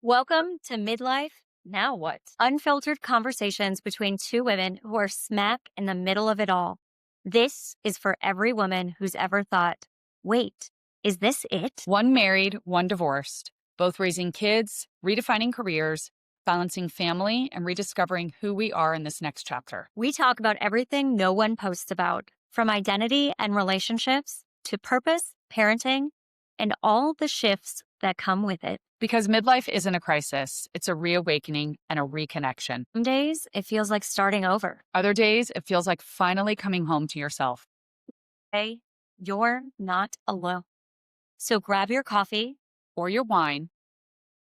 Welcome to Midlife. Now what? Unfiltered conversations between two women who are smack in the middle of it all. This is for every woman who's ever thought, wait, is this it? One married, one divorced, both raising kids, redefining careers, balancing family, and rediscovering who we are in this next chapter. We talk about everything no one posts about, from identity and relationships to purpose, parenting, and all the shifts that come with it. Because midlife isn't a crisis, it's a reawakening and a reconnection. Some days it feels like starting over. Other days, it feels like finally coming home to yourself. Hey, you're not alone. So grab your coffee Or your wine.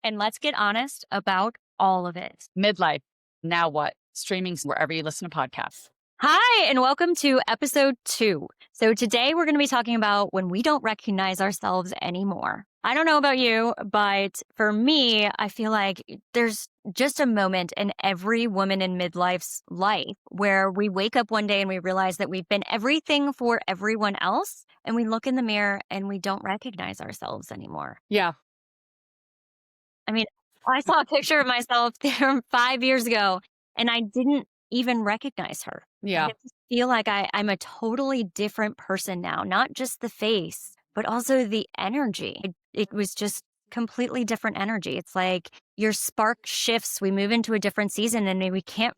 and let's get honest about all of it. Midlife, now what? Streaming wherever you listen to podcasts. Hi, and welcome to episode 2. So today we're going to be talking about when we don't recognize ourselves anymore. I don't know about you, but for me, I feel like there's just a moment in every woman in midlife's life where we wake up one day and we realize that we've been everything for everyone else, and we look in the mirror and we don't recognize ourselves anymore. Yeah. I mean, I saw a picture of myself there 5 years ago, and I didn't even recognize her. Yeah. I just feel like I'm a totally different person now, not just the face, but also the energy. It was just completely different energy. It's like your spark shifts. We move into a different season and we can't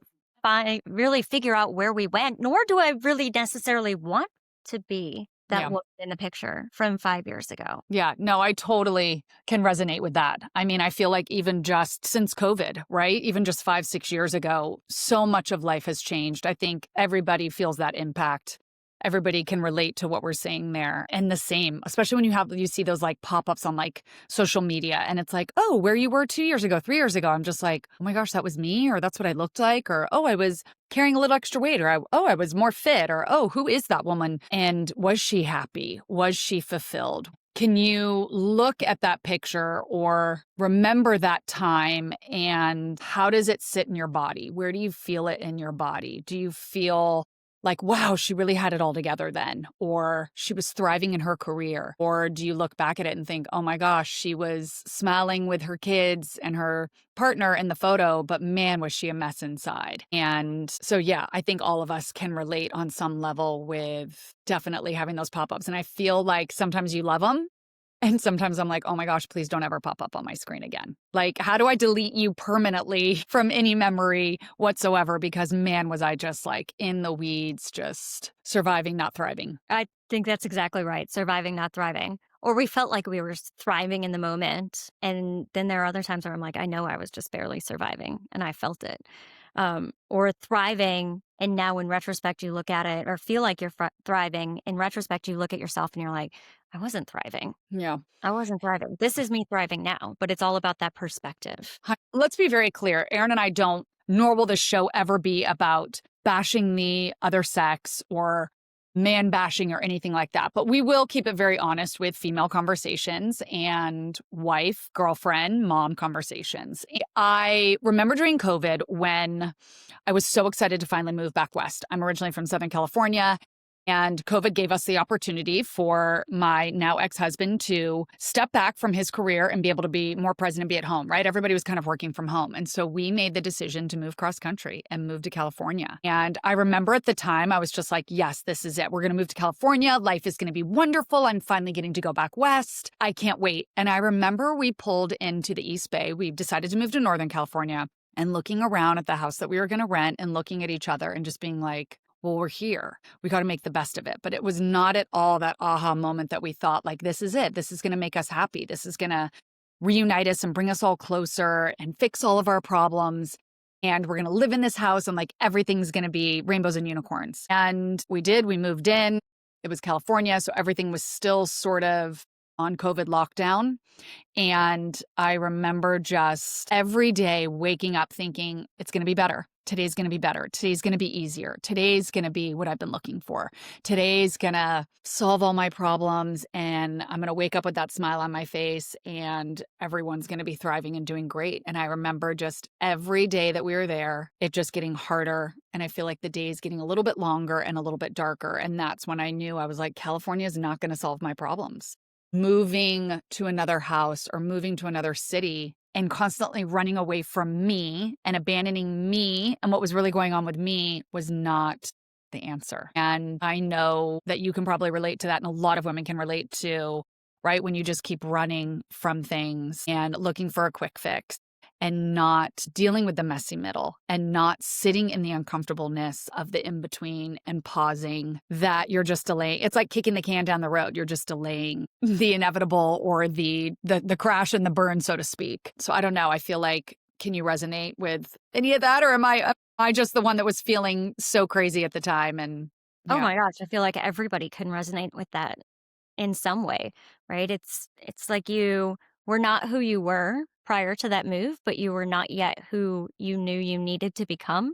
really figure out where we went, nor do I really necessarily want to be that Yeah. woman in the picture from 5 years ago. Yeah, no, I totally can resonate with that. I mean, I feel like even just since COVID, right? Even just 5, 6 years ago, so much of life has changed. I think everybody feels that impact. Everybody can relate to what we're saying there. And the same, especially when you see those like pop-ups on like social media and it's like, oh, where you were 2 years ago, 3 years ago. I'm just like, oh my gosh, that was me, or that's what I looked like, or oh, I was carrying a little extra weight, or I was more fit, or oh, who is that woman? And was she happy? Was she fulfilled? Can you look at that picture or remember that time, and how does it sit in your body? Where do you feel it in your body? Do you feel like, wow, she really had it all together then, or she was thriving in her career? Or do you look back at it and think, oh my gosh, she was smiling with her kids and her partner in the photo, but man, was she a mess inside. And so, yeah, I think all of us can relate on some level with definitely having those pop-ups. And I feel like sometimes you love them. And sometimes I'm like, oh my gosh, please don't ever pop up on my screen again. Like, how do I delete you permanently from any memory whatsoever? Because man, was I just like in the weeds, just surviving, not thriving. I think that's exactly right. Surviving, not thriving. Or we felt like we were thriving in the moment. And then there are other times where I'm like, I know I was just barely surviving and I felt it. Or thriving. And now in retrospect, you look at it or feel like you're thriving. In retrospect, you look at yourself and you're like, I wasn't thriving. Yeah. I wasn't thriving. This is me thriving now, but it's all about that perspective. Let's be very clear. Erin and I don't, nor will this show ever be about bashing the other sex or man bashing or anything like that. But we will keep it very honest with female conversations and wife, girlfriend, mom conversations. I remember during COVID when I was so excited to finally move back west. I'm originally from Southern California. And COVID gave us the opportunity for my now ex-husband to step back from his career and be able to be more present and be at home, right? Everybody was kind of working from home. And so we made the decision to move cross country and move to California. And I remember at the time, I was just like, yes, this is it. We're going to move to California. Life is going to be wonderful. I'm finally getting to go back west. I can't wait. And I remember we pulled into the East Bay. We decided to move to Northern California, and looking around at the house that we were going to rent and looking at each other and just being like, well, we're here. We got to make the best of it. But it was not at all that aha moment that we thought, like, this is it. This is going to make us happy. This is going to reunite us and bring us all closer and fix all of our problems. And we're going to live in this house and like everything's going to be rainbows and unicorns. And we did. We moved in. It was California. So everything was still sort of on COVID lockdown. And I remember just every day waking up thinking, it's going to be better. Today's going to be better. Today's going to be easier. Today's going to be what I've been looking for. Today's going to solve all my problems, and I'm going to wake up with that smile on my face, and everyone's going to be thriving and doing great. And I remember just every day that we were there, it just getting harder. And I feel like the days getting a little bit longer and a little bit darker. And that's when I knew I was like, California is not going to solve my problems. Moving to another house or moving to another city and constantly running away from me and abandoning me and what was really going on with me was not the answer. And I know that you can probably relate to that, and a lot of women can relate to, right? When you just keep running from things and looking for a quick fix and not dealing with the messy middle and not sitting in the uncomfortableness of the in between and pausing, that you're just delaying. It's like kicking the can down the road. You're just delaying the inevitable or the crash and the burn, so to speak. So I don't know. I feel like, can you resonate with any of that? Or am I just the one that was feeling so crazy at the time? And Oh yeah, my gosh, I feel like everybody can resonate with that in some way, right? It's like you were not who you were prior to that move, but you were not yet who you knew you needed to become.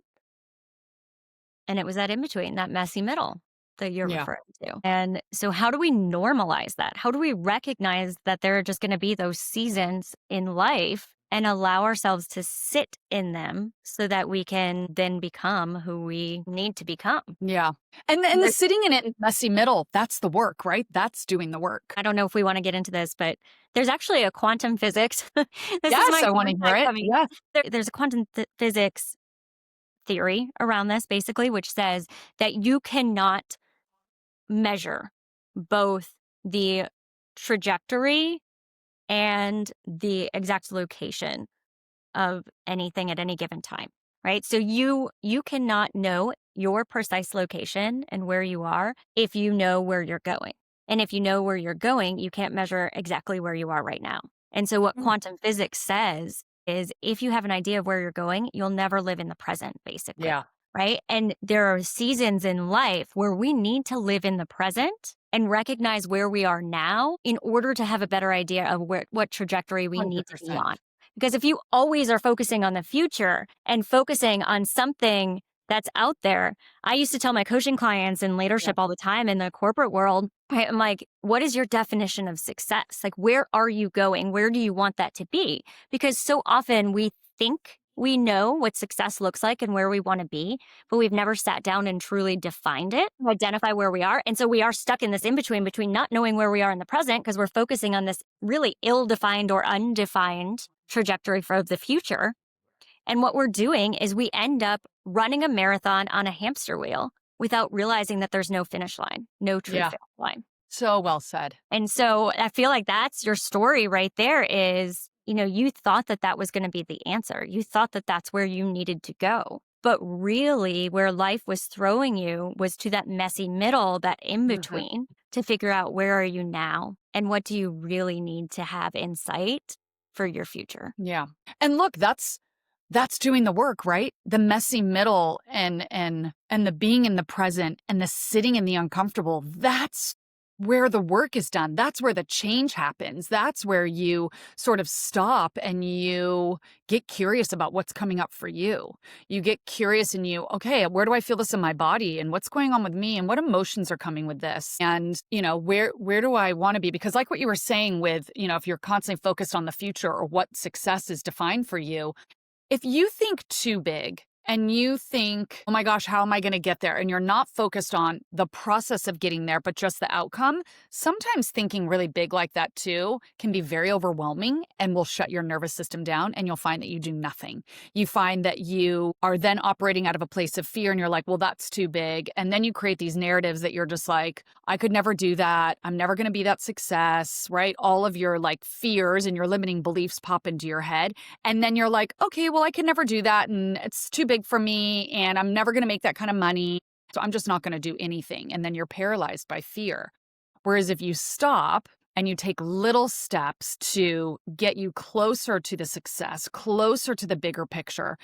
And it was that in between, that messy middle that you're yeah, referring to. And so how do we normalize that? How do we recognize that there are just going to be those seasons in life and allow ourselves to sit in them so that we can then become who we need to become? yeah. And the sitting in it in messy middle, that's the work, right? That's doing the work. I don't know if we want to get into this, but there's actually a quantum physics. This is Yes, my I want fun to hear fact it. coming. Yes. There's a quantum physics theory around this, basically, which says that you cannot measure both the trajectory and the exact location of anything at any given time, right? So you cannot know your precise location and where you are if you know where you're going. And if you know where you're going, you can't measure exactly where you are right now. And so what Mm. quantum physics says is if you have an idea of where you're going, you'll never live in the present, basically. Yeah. Right. And there are seasons in life where we need to live in the present and recognize where we are now in order to have a better idea of what trajectory we need to be 100%. on. Because if you always are focusing on the future and focusing on something that's out there, I used to tell my coaching clients in Yeah. leadership all the time in the corporate world, I'm like, what is your definition of success? Like, where are you going? Where do you want that to be? Because so often we think we know what success looks like and where we want to be, but we've never sat down and truly defined it, identify where we are. And so we are stuck in this in between not knowing where we are in the present because we're focusing on this really ill defined or undefined trajectory for the future. And what we're doing is we end up running a marathon on a hamster wheel without realizing that there's no finish line, no true Yeah. finish line. So well said. And so I feel like that's your story right there is, you thought that that was going to be the answer. You thought that that's where you needed to go. But really, where life was throwing you was to that messy middle, that in Mhm. between, to figure out where are you now and what do you really need to have in sight for your future. Yeah. And look, that's doing the work, right? The messy middle and the being in the present and the sitting in the uncomfortable. That's where the work is done. That's where the change happens. That's where you sort of stop and you get curious about what's coming up for you. You get curious and okay, where do I feel this in my body and what's going on with me and what emotions are coming with this? And, where do I want to be? Because like what you were saying with, if you're constantly focused on the future or what success is defined for you, if you think too big and you think, oh my gosh, how am I going to get there? And you're not focused on the process of getting there, but just the outcome, sometimes thinking really big like that too can be very overwhelming and will shut your nervous system down and you'll find that you do nothing. You find that you are then operating out of a place of fear and you're like, well, that's too big. And then you create these narratives that you're just like, I could never do that. I'm never going to be that success, right? All of your like fears and your limiting beliefs pop into your head. And then you're like, okay, well, I can never do that. And it's too big for me. And I'm never going to make that kind of money. So I'm just not going to do anything. And then you're paralyzed by fear. Whereas if you stop and you take little steps to get you closer to the success, closer to the bigger picture,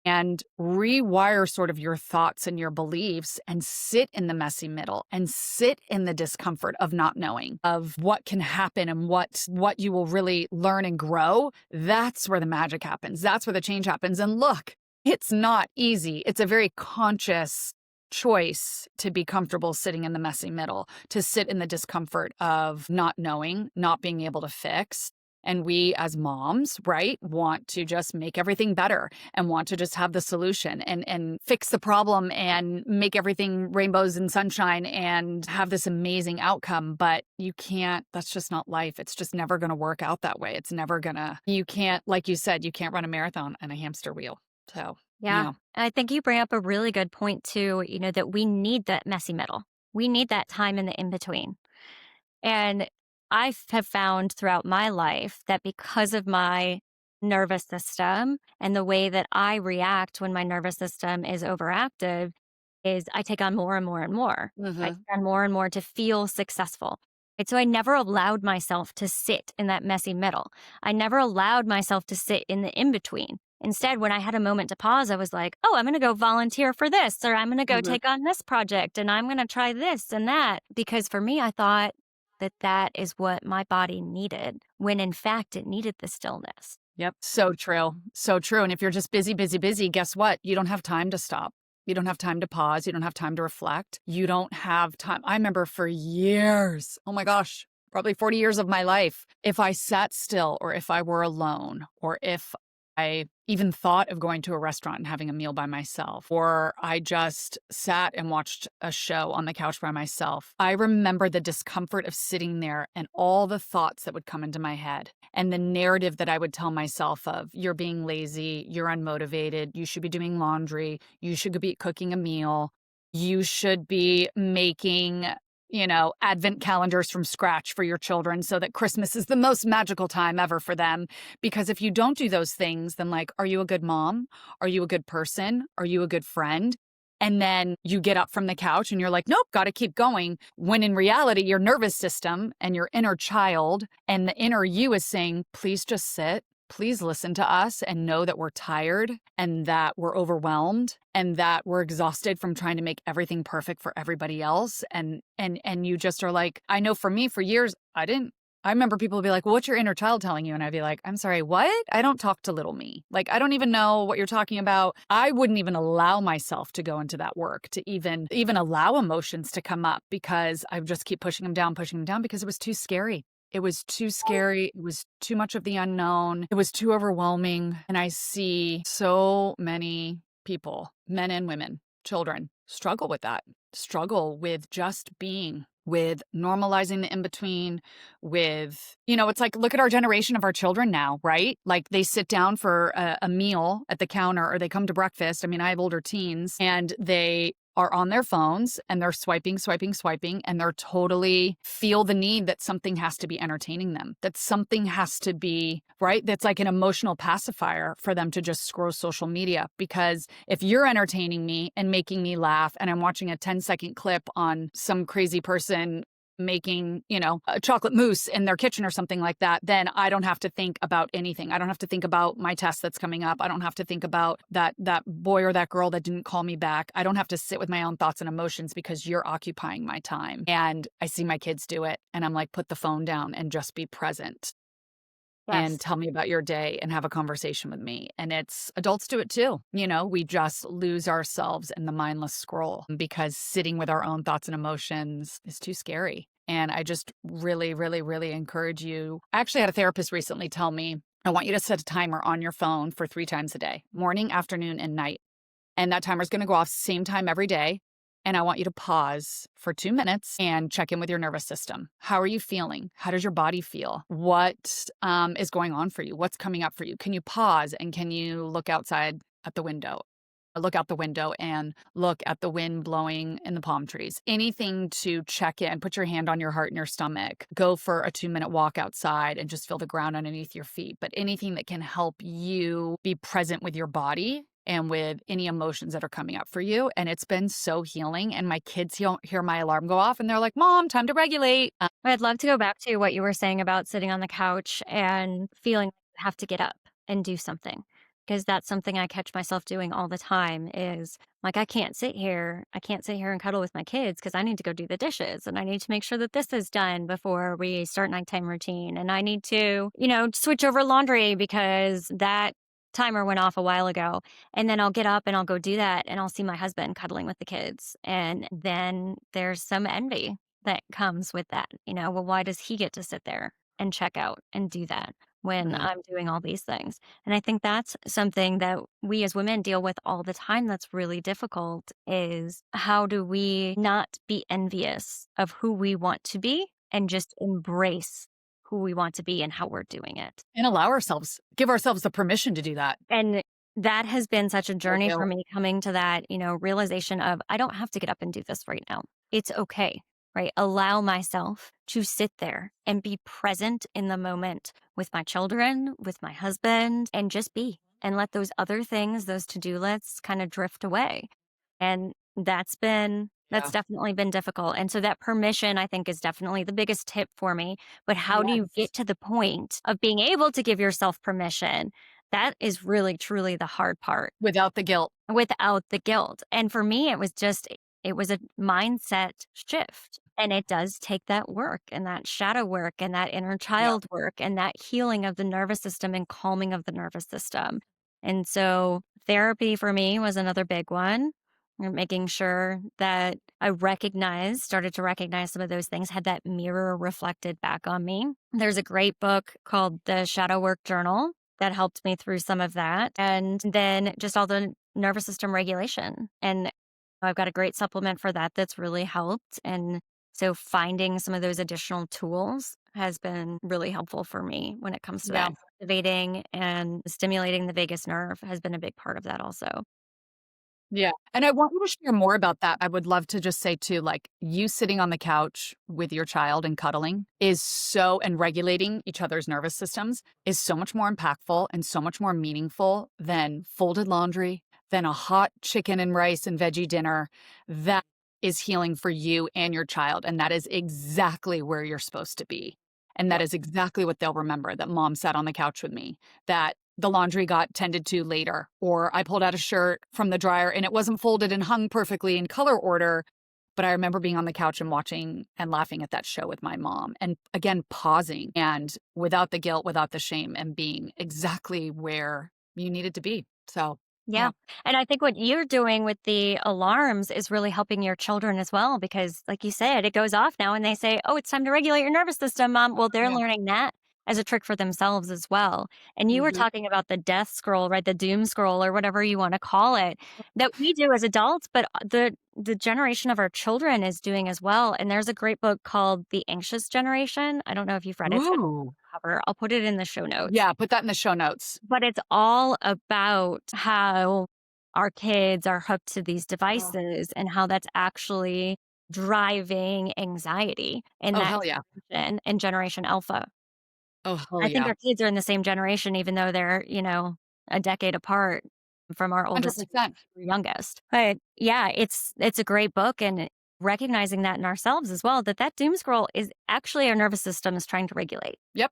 and rewire sort of your thoughts and your beliefs and sit in the messy middle and sit in the discomfort of not knowing of what can happen and what you will really learn and grow, that's where the magic happens. That's where the change happens. And look, it's not easy. It's a very conscious choice to be comfortable sitting in the messy middle, to sit in the discomfort of not knowing, not being able to fix, And we as moms, right, want to just make everything better and want to just have the solution and fix the problem and make everything rainbows and sunshine and have this amazing outcome. But you can't, that's just not life. It's just never going to work out that way. It's never gonna, you can't, like you said, you can't run a marathon on a hamster wheel. So, Yeah. yeah. I think you bring up a really good point too, that we need that messy middle. We need that time in the in between. And have found throughout my life that because of my nervous system and the way that I react when my nervous system is overactive is I take on more and more and more. I take Hmm. on more and more to feel successful. And so I never allowed myself to sit in that messy middle. I never allowed myself to sit in the in between. Instead, when I had a moment to pause, I was like, oh, I'm going to go volunteer for this, or I'm going to go Hmm. take on this project, and I'm going to try this and that. Because for me, I thought that that is what my body needed, when in fact it needed the stillness. Yep. So true. So true. And if you're just busy, busy, busy, guess what? You don't have time to stop. You don't have time to pause. You don't have time to reflect. You don't have time. I remember for years, oh my gosh, probably 40 years of my life, if I sat still or if I were alone or if I even thought of going to a restaurant and having a meal by myself, or I just sat and watched a show on the couch by myself. I remember the discomfort of sitting there and all the thoughts that would come into my head and the narrative that I would tell myself of you're being lazy, you're unmotivated, you should be doing laundry, you should be cooking a meal, you should be making advent calendars from scratch for your children so that Christmas is the most magical time ever for them. Because if you don't do those things, then like, are you a good mom? Are you a good person? Are you a good friend? And then you get up from the couch and you're like, nope, got to keep going. When in reality, your nervous system and your inner child and the inner you is saying, please just sit. Please listen to us and know that we're tired and that we're overwhelmed and that we're exhausted from trying to make everything perfect for everybody else. And you just are like, I know for me, for years, I remember people would be like, well, what's your inner child telling you? And I'd be like, I'm sorry, what? I don't talk to little me. Like, I don't even know what you're talking about. I wouldn't even allow myself to go into that work, to even allow emotions to come up because I would just keep pushing them down because it was too scary. It was too scary. It was too much of the unknown. It was too overwhelming. And I see so many people, men and women, children, struggle with that, struggle with just being, with normalizing the in between, with, it's like, look at our generation of our children now, right? Like they sit down for a meal at the counter or they come to breakfast. I mean, I have older teens and they are on their phones and they're swiping, swiping, swiping, and they're totally feel the need that something has to be entertaining them, that something has to be, right? That's like an emotional pacifier for them to just scroll social media. Because if you're entertaining me and making me laugh and I'm watching a 10-second clip on some crazy person making, a chocolate mousse in their kitchen or something like that, then I don't have to think about anything. I don't have to think about my test that's coming up. I don't have to think about that boy or that girl that didn't call me back. I don't have to sit with my own thoughts and emotions because you're occupying my time. And I see my kids do it and I'm like, put the phone down and just be present and Yes. tell me about your day and have a conversation with me. And it's adults do it too. We just lose ourselves in the mindless scroll because sitting with our own thoughts and emotions is too scary. And I just really, really, really encourage you. I actually had a therapist recently tell me, I want you to set a timer on your phone for 3 times a day, morning, afternoon, and night. And that timer is going to go off same time every day. And I want you to pause for 2 minutes and check in with your nervous system. How are you feeling? How does your body feel? What is going on for you? What's coming up for you? Can you pause and can you look outside at the window? Look out the window and look at the wind blowing in the palm trees. Anything to check in, put your hand on your heart and your stomach. Go for a 2-minute walk outside and just feel the ground underneath your feet. But anything that can help you be present with your body and with any emotions that are coming up for you. And it's been so healing. And my kids hear my alarm go off and they're like, Mom, time to regulate. I'd love to go back to what you were saying about sitting on the couch and feeling like you have to get up and do something. Because that's something I catch myself doing all the time is like, I can't sit here. I can't sit here and cuddle with my kids because I need to go do the dishes and I need to make sure that this is done before we start nighttime routine. And I need to, switch over laundry because that timer went off a while ago. And then I'll get up and I'll go do that. And I'll see my husband cuddling with the kids. And then there's some envy that comes with that. Well, why does he get to sit there and check out and do that? when Yeah. I'm doing all these things. And I think that's something that we as women deal with all the time that's really difficult is how do we not be envious of who we want to be and just embrace who we want to be and how we're doing it. And give ourselves the permission to do that. And that has been such a No journey for guilt. me coming to that, realization of I don't have to get up and do this right now. It's okay, right? Allow myself to sit there and be present in the moment with my children, with my husband, and just be and let those other things, those to-do lists kind of drift away. And that's Yeah. definitely been difficult. And so that permission, I think, is definitely the biggest tip for me. But how do you Yes. get to the point of being able to give yourself permission? That is really truly the hard part Without the guilt. without the guilt. And for me, it was a mindset shift. And it does take that work and that shadow work and that inner Yeah. child work and that healing of the nervous system and calming of the nervous system. And so therapy for me was another big one. And making sure that started to recognize some of those things, had that mirror reflected back on me. There's a great book called The Shadow Work Journal that helped me through some of that. And then just all the nervous system regulation. And I've got a great supplement for that that's really helped. And so finding some of those additional tools has been really helpful for me when it comes to Yeah. that. Activating and stimulating the vagus nerve has been a big part of that also. Yeah. And I want you to share more about that. I would love to just say too, like you sitting on the couch with your child and cuddling and regulating each other's nervous systems is so much more impactful and so much more meaningful than folded laundry, than a hot chicken and rice and veggie dinner. That is healing for you and your child. And that is exactly where you're supposed to be. And that Yep. is exactly what they'll remember, that mom sat on the couch with me, that the laundry got tended to later, or I pulled out a shirt from the dryer and it wasn't folded and hung perfectly in color order. But I remember being on the couch and watching and laughing at that show with my mom. And again, pausing and without the guilt, without the shame, and being exactly where you needed to be. So, Yeah. yeah. And I think what you're doing with the alarms is really helping your children as well, because like you said, it goes off now and they say, oh, it's time to regulate your nervous system, mom. Well, they're Yeah. learning that as a trick for themselves as well. And you were Mhm. talking about the death scroll, right? The doom scroll or whatever you want to call it that we do as adults, but the generation of our children is doing as well. And there's a great book called The Anxious Generation. I don't know if you've read it. It's got Ooh. a cover. I'll put it in the show notes. Yeah. Put that in the show notes. But it's all about how our kids are hooked to these Oh, devices and how that's actually driving anxiety in oh that hell yeah. generation and Generation Alpha. Oh, hell I think yeah. our kids are in the same generation, even though they're, a decade apart from our oldest to 100%. our youngest. But yeah, it's a great book and recognizing that in ourselves as well, that doom scroll is actually our nervous system is trying to regulate. Yep.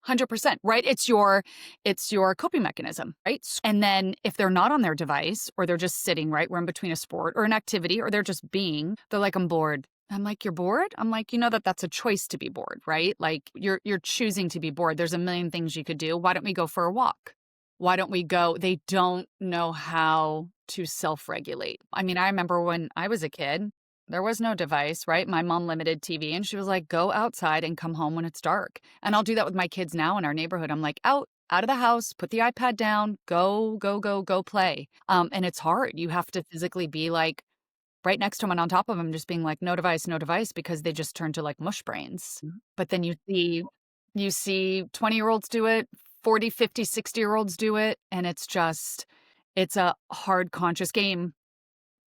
100%, right? It's your coping mechanism, right? And then if they're not on their device or they're just sitting, right? We're in between a sport or an activity or they're just being, they're like, I'm bored. I'm like, you're bored? I'm like, you know that's a choice to be bored, right? Like you're choosing to be bored. There's a million things you could do. Why don't we go for a walk? Why don't we go? They don't know how to self-regulate. I mean, I remember when I was a kid, there was no device, right? My mom limited TV and she was like, go outside and come home when it's dark. And I'll do that with my kids now in our neighborhood. I'm like, out of the house, put the iPad down, go play. And it's hard. You have to physically be like right next to them and on top of them, just being like, no device, because they just turn to like mush brains. But then you see 20-year-olds do it, 40, 50, 60-year-olds do it. And it's a hard conscious game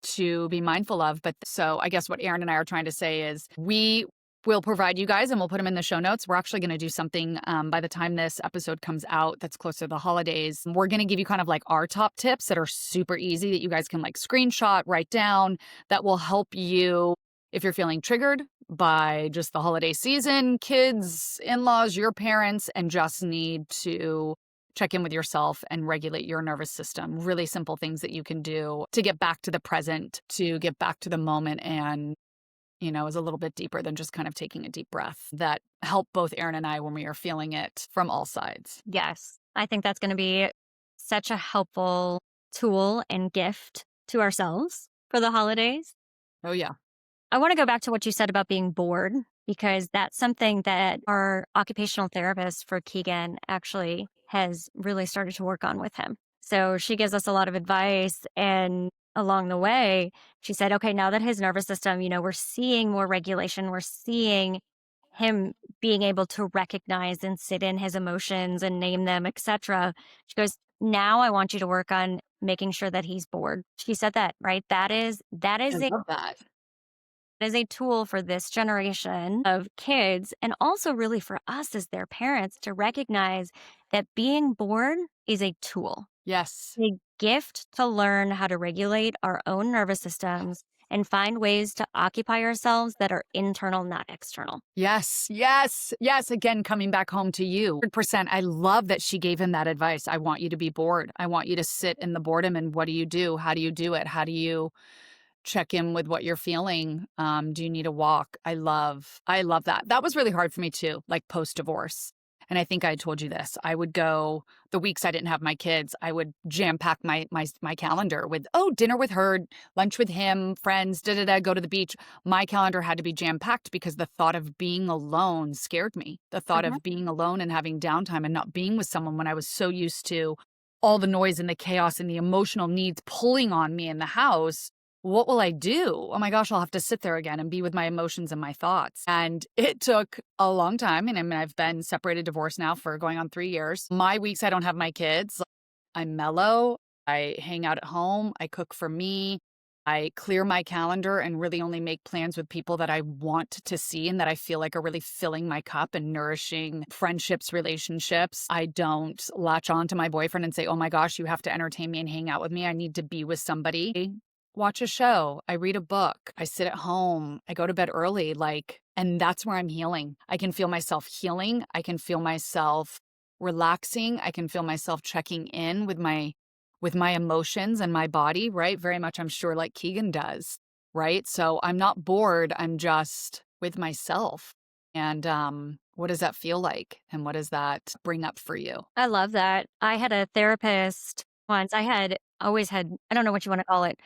to be mindful of. But so I guess what Erin and I are trying to say is we will provide you guys and we'll put them in the show notes. We're actually going to do something by the time this episode comes out that's closer to the holidays. We're going to give you kind of like our top tips that are super easy that you guys can like screenshot, write down, that will help you if you're feeling triggered by just the holiday season, kids, in-laws, your parents, and just need to check in with yourself and regulate your nervous system. Really simple things that you can do to get back to the present, to get back to the moment, and is a little bit deeper than just kind of taking a deep breath that help both Erin and I when we are feeling it from all sides. Yes. I think that's going to be such a helpful tool and gift to ourselves for the holidays. Oh, yeah. I want to go back to what you said about being bored because that's something that our occupational therapist for Keegan actually has really started to work on with him. So she gives us a lot of advice. And along the way, she said, okay, now that his nervous system, we're seeing more regulation, we're seeing him being able to recognize and sit in his emotions and name them, etc. She goes, now I want you to work on making sure that he's bored. She said that, right? I love that. Is a tool for this generation of kids and also really for us as their parents to recognize that being bored is a tool, Yes. a gift to learn how to regulate our own nervous systems and find ways to occupy ourselves that are internal, not external. Yes, yes, yes. Again, coming back home to you. 100%. I love that she gave him that advice. I want you to be bored. I want you to sit in the boredom. And what do you do? How do you do it? How do you check in with what you're feeling? Do you need a walk? I love that. That was really hard for me too, like post divorce. And I think I told you this. I would go the weeks I didn't have my kids. I would jam pack my calendar with dinner with her, lunch with him, friends, go to the beach. My calendar had to be jam packed because the thought of being alone scared me. The thought Mhm. of being alone and having downtime and not being with someone when I was so used to all the noise and the chaos and the emotional needs pulling on me in the house. What will I do? Oh my gosh, I'll have to sit there again and be with my emotions and my thoughts. And it took a long time. And I mean, I've been separated, divorced now for going on 3 years. My weeks I don't have my kids, I'm mellow. I hang out at home. I cook for me. I clear my calendar and really only make plans with people that I want to see and that I feel like are really filling my cup and nourishing friendships, relationships. I don't latch on to my boyfriend and say, oh my gosh, you have to entertain me and hang out with me. I need to be with somebody. Watch a show. I read a book. I sit at home. I go to bed early. And that's where I'm healing. I can feel myself healing. I can feel myself relaxing. I can feel myself checking in with my emotions and my body, right? Very much, I'm sure, like Keegan does, right? So I'm not bored. I'm just with myself. And what does that feel like? And what does that bring up for you? I love that. I had a therapist once. I had always had, I don't know what you want to call it.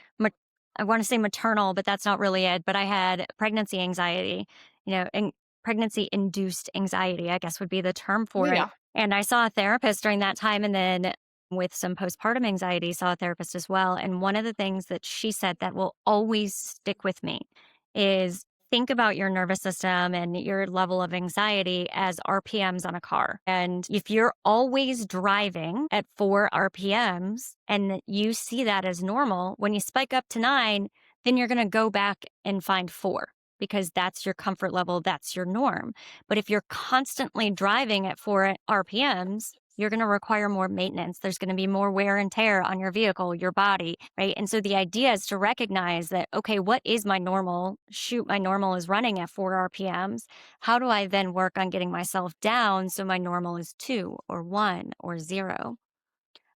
I want to say maternal, but that's not really it. But I had pregnancy anxiety, and pregnancy induced anxiety, I guess would be the term for it. Yeah. And I saw a therapist during that time. And then with some postpartum anxiety, saw a therapist as well. And one of the things that she said that will always stick with me is think about your nervous system and your level of anxiety as RPMs on a car. And if you're always driving at 4 RPMs and you see that as normal, when you spike up to 9, then you're going to go back and find 4 because that's your comfort level, that's your norm. But if you're constantly driving at 4 RPMs, you're going to require more maintenance. There's going to be more wear and tear on your vehicle, your body, right? And so the idea is to recognize that, okay, what is my normal? Shoot, my normal is running at 4 RPMs. How do I then work on getting myself down so my normal is 2 or 1 or 0?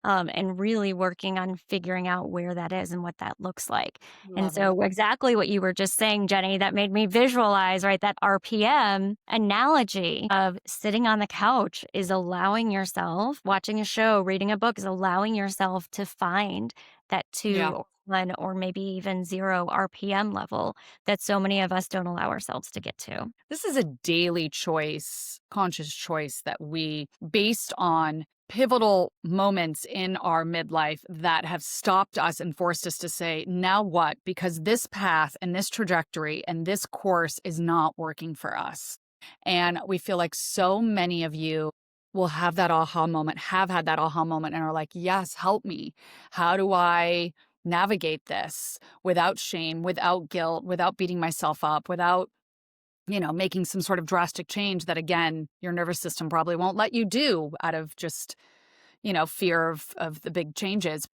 And really working on figuring out where that is and what that looks like. And Love it. so, exactly what you were just saying, Jenny, that made me visualize, right? That RPM analogy of sitting on the couch is allowing yourself, watching a show, reading a book is allowing yourself to find that Yeah. 2 or 1 or maybe even 0 RPM level that so many of us don't allow ourselves to get to. This is a daily choice, conscious choice that we, based on pivotal moments in our midlife that have stopped us and forced us to say, now what? Because this path and this trajectory and this course is not working for us. And we feel like so many of you will have that aha moment, have had that aha moment, and are like, yes, help me. How do I navigate this without shame, without guilt, without beating myself up, without making some sort of drastic change that, again, your nervous system probably won't let you do out of just, fear of the big changes.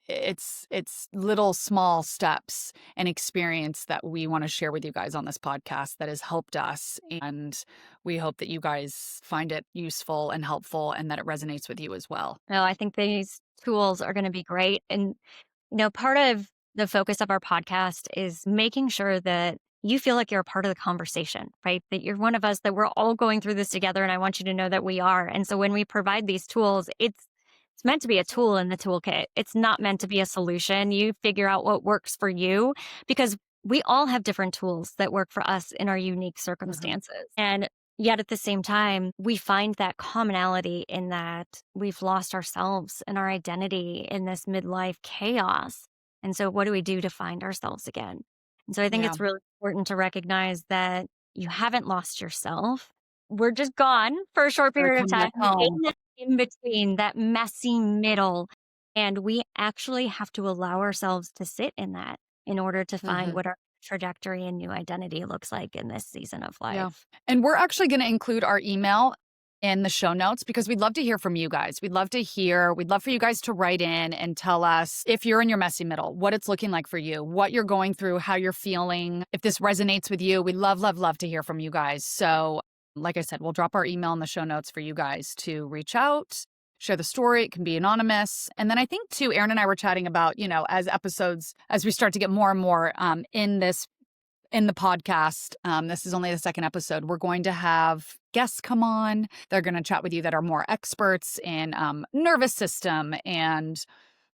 It's little small steps and experience that we want to share with you guys on this podcast that has helped us. And we hope that you guys find it useful and helpful and that it resonates with you as well. No, I think these tools are going to be great. And part of the focus of our podcast is making sure that you feel like you're a part of the conversation, right? That you're one of us, that we're all going through this together. And I want you to know that we are. And so when we provide these tools, it's meant to be a tool in the toolkit. It's not meant to be a solution. You figure out what works for you because we all have different tools that work for us in our unique Mhm. circumstances. And yet at the same time, we find that commonality in that we've lost ourselves and our identity in this midlife chaos. And so, what do we do to find ourselves again? And so, I think Yeah. it's really important to recognize that you haven't lost yourself. We're just gone for a short We're period of coming time back home. in that in between, that messy middle. And we actually have to allow ourselves to sit in that in order to find Mhm. what our trajectory and new identity looks like in this season of Yeah. life. And we're actually going to include our email in the show notes because we'd love to hear from you guys. We'd love for you guys to write in and tell us if you're in your messy middle, what it's looking like for you, what you're going through, how you're feeling. If this resonates with you, we love to hear from you guys. So, like I said, we'll drop our email in the show notes for you guys to reach out, share the story. It can be anonymous. And then I think, too, Erin and I were chatting about, as we start to get more and more in the podcast, this is only the second episode. We're going to have guests come on. They're going to chat with you that are more experts in nervous system and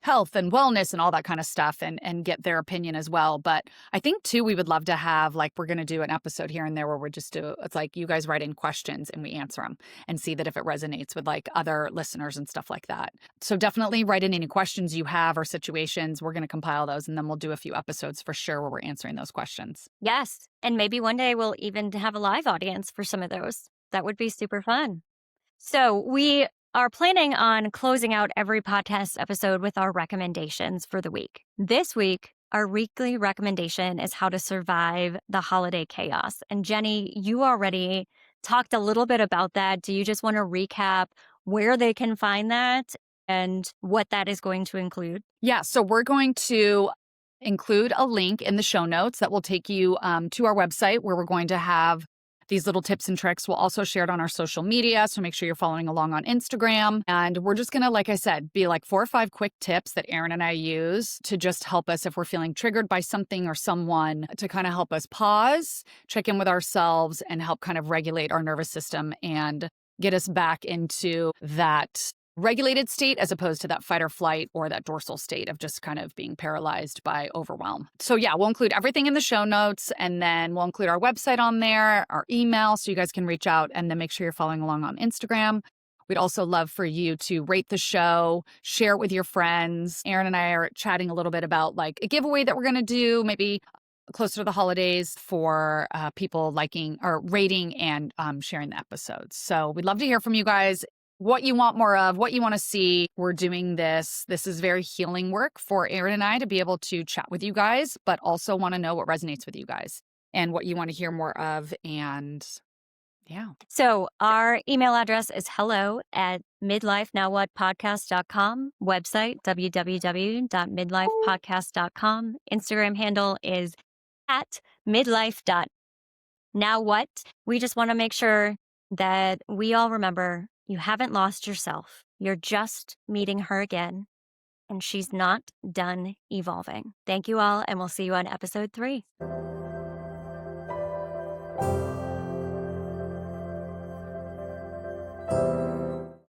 health and wellness and all that kind of stuff and get their opinion as well. But I think too, we would love to have, like, we're going to do an episode here and there where it's like you guys write in questions and we answer them and see that if it resonates with like other listeners and stuff like that. So definitely write in any questions you have or situations. We're going to compile those and then we'll do a few episodes for sure where we're answering those questions. Yes. And maybe one day we'll even have a live audience for some of those. That would be super fun. So, we are planning on closing out every podcast episode with our recommendations for the week. This week, our weekly recommendation is how to survive the holiday chaos. And Jennie, you already talked a little bit about that. Do you just want to recap where they can find that and what that is going to include? Yeah, so we're going to include a link in the show notes that will take you to our website where we're going to have these little tips and tricks. We'll also share it on our social media. So make sure you're following along on Instagram. And we're just going to, like I said, be like 4 or 5 quick tips that Erin and I use to just help us if we're feeling triggered by something or someone to kind of help us pause, check in with ourselves, and help kind of regulate our nervous system and get us back into that regulated state as opposed to that fight or flight or that dorsal state of just kind of being paralyzed by overwhelm. So yeah, we'll include everything in the show notes and then we'll include our website on there, our email, so you guys can reach out and then make sure you're following along on Instagram. We'd also love for you to rate the show, share it with your friends. Erin and I are chatting a little bit about like a giveaway that we're going to do, maybe closer to the holidays for people liking or rating and sharing the episodes. So we'd love to hear from you guys what you want more of, what you want to see. We're doing this. This is very healing work for Erin and I to be able to chat with you guys, but also want to know what resonates with you guys and what you want to hear more of. And yeah. So, our email address is hello@midlifenowwhatpodcast.com, website www.midlifepodcast.com, Instagram handle is at midlife.nowwhat. We just want to make sure that we all remember you haven't lost yourself. You're just meeting her again, and she's not done evolving. Thank you all, and we'll see you on episode 3.